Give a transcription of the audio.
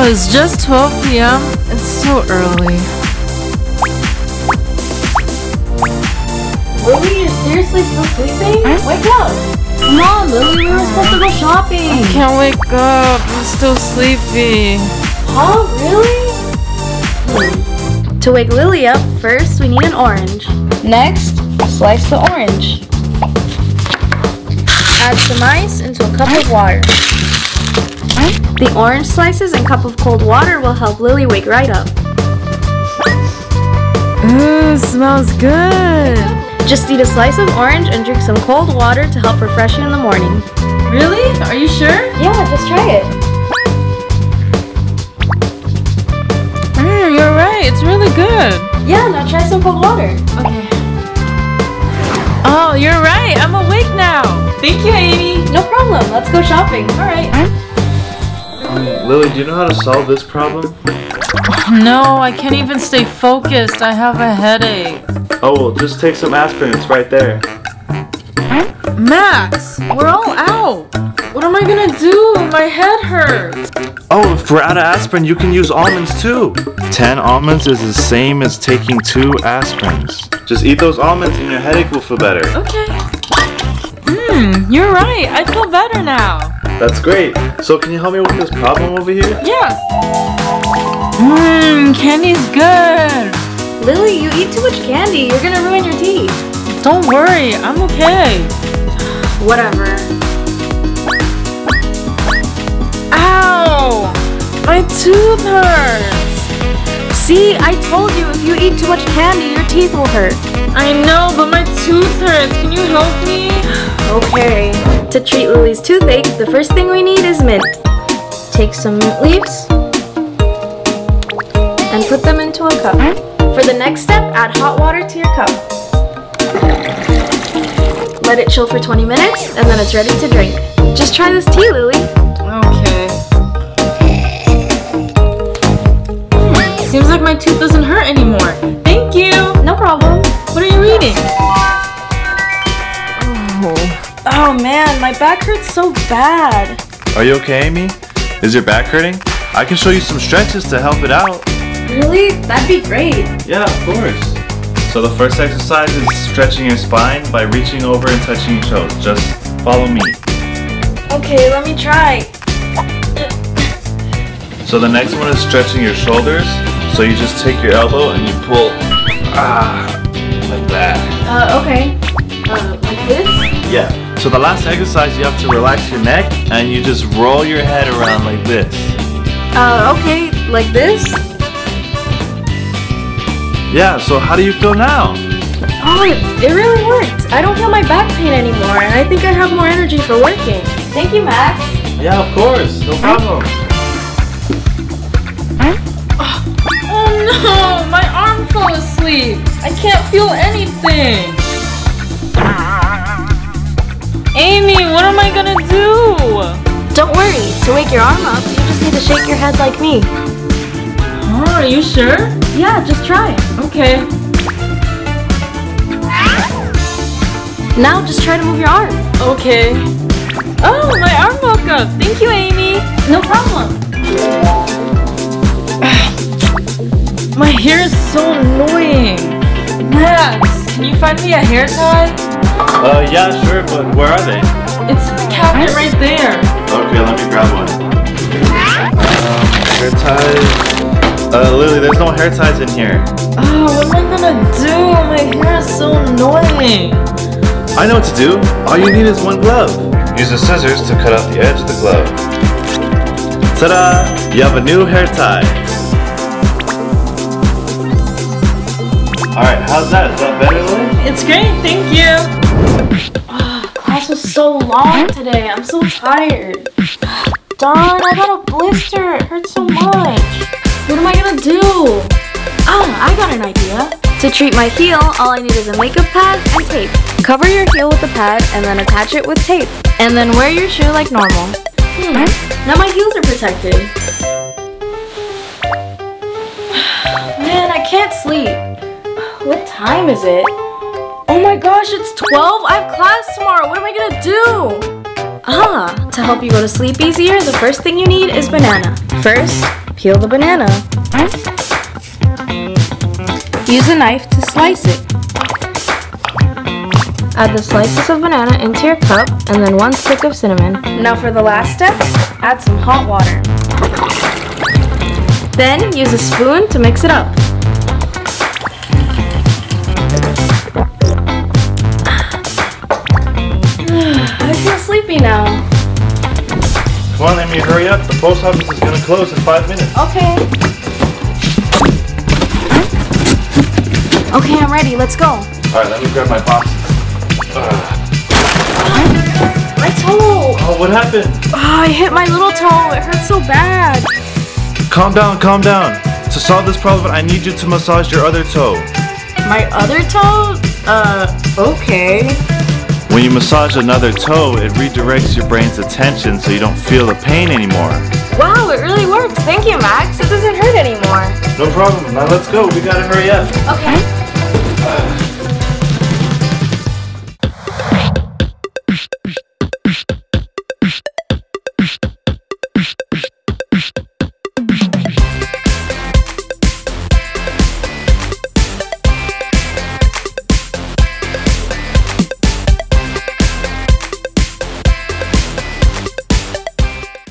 Oh, it's just 12 p.m. It's so early. Lily, you're seriously still sleeping? Wake up! Come on, Lily, we were supposed to go shopping. I can't wake up. I'm still sleepy. Huh? Really? To wake Lily up, first we need an orange. Next, slice the orange. Add some ice into a cup of water. The orange slices and cup of cold water will help Lily wake right up. Ooh, smells good. Just eat a slice of orange and drink some cold water to help refresh you in the morning. Really? Are you sure? Yeah, just try it. You're right. It's really good. Yeah, now try some cold water. Okay. Oh, you're right. I'm awake now. Thank you, Amy. No problem. Let's go shopping. All right. Lily, do you know how to solve this problem? No, I can't even stay focused. I have a headache. Oh, well, just take some aspirin. It's right there. Max, we're all out. What am I gonna do? My head hurts. Oh, if we're out of aspirin, you can use almonds too. 10 almonds is the same as taking 2 aspirins. Just eat those almonds and your headache will feel better. Okay. You're right. I feel better now. That's great. So can you help me with this problem over here? Yes. Candy's good. Lily, you eat too much candy. You're gonna ruin your teeth. Don't worry. I'm okay. Whatever. Ow! My tooth hurts. See, I told you if you eat too much candy, your teeth will hurt. I know, but my tooth hurts. Can you help me? Okay. To treat Lily's toothache, the first thing we need is mint. Take some mint leaves and put them into a cup. For the next step, add hot water to your cup. Let it chill for 20 minutes and then it's ready to drink. Just try this tea, Lily. Okay. Seems like my tooth doesn't hurt anymore. Thank you. No problem. What are you reading? Oh man, my back hurts so bad. Are you okay, Amy? Is your back hurting? I can show you some stretches to help it out. Really? That'd be great. Yeah, of course. So the first exercise is stretching your spine by reaching over and touching your toes. Just follow me. Okay, let me try. So the next one is stretching your shoulders. So you just take your elbow and you pull, like that. Okay. Like this? Yeah. So the last exercise, you have to relax your neck and you just roll your head around like this. Okay, like this? Yeah, so how do you feel now? Oh, it really worked. I don't feel my back pain anymore, and I think I have more energy for working. Thank you, Max. Yeah, of course. No problem. Oh no! My arm fell asleep. I can't feel anything. Amy, what am I gonna do? Don't worry. To wake your arm up, you just need to shake your head like me. Oh, are you sure? Yeah, just try. Okay. Now just try to move your arm. Okay. Oh, my arm woke up. Thank you, Amy. No problem. My hair is so annoying. Max, can you find me a hair tie? Yeah, sure, but where are they? It's in the cabinet right there. Okay, let me grab one. Hair ties. Lily, there's no hair ties in here. Oh, what am I gonna do? My hair is so annoying. I know what to do. All you need is one glove. Use the scissors to cut out the edge of the glove. Ta-da! You have a new hair tie. Alright, how's that? Is that better, Lily? It's great, thank you. Class was so long today. I'm so tired. Darn, I got a blister. It hurts so much. What am I gonna do? I got an idea. To treat my heel, all I need is a makeup pad and tape. Cover your heel with the pad and then attach it with tape. And then wear your shoe like normal. Now my heels are protected. Man, I can't sleep. What time is it? Oh my gosh, it's 12? I have class tomorrow. What am I gonna do? To help you go to sleep easier, the first thing you need is banana. First, Peel the banana. Use a knife to slice it. Add the slices of banana into your cup and then 1 stick of cinnamon. Now for the last step, add some hot water. Then use a spoon to mix it up. I feel sleepy now. Come on, Amy, hurry up. The post office is gonna close in 5 minutes. Okay. Okay, I'm ready. Let's go. Alright, let me grab my box. My toe! Oh, what happened? Oh, I hit my little toe. It hurts so bad. Calm down, calm down. To solve this problem, I need you to massage your other toe. My other toe? Okay. When you massage another toe, it redirects your brain's attention so you don't feel the pain anymore. Wow, it really works. Thank you, Max. It doesn't hurt anymore. No problem. Now let's go. We gotta hurry up. Okay.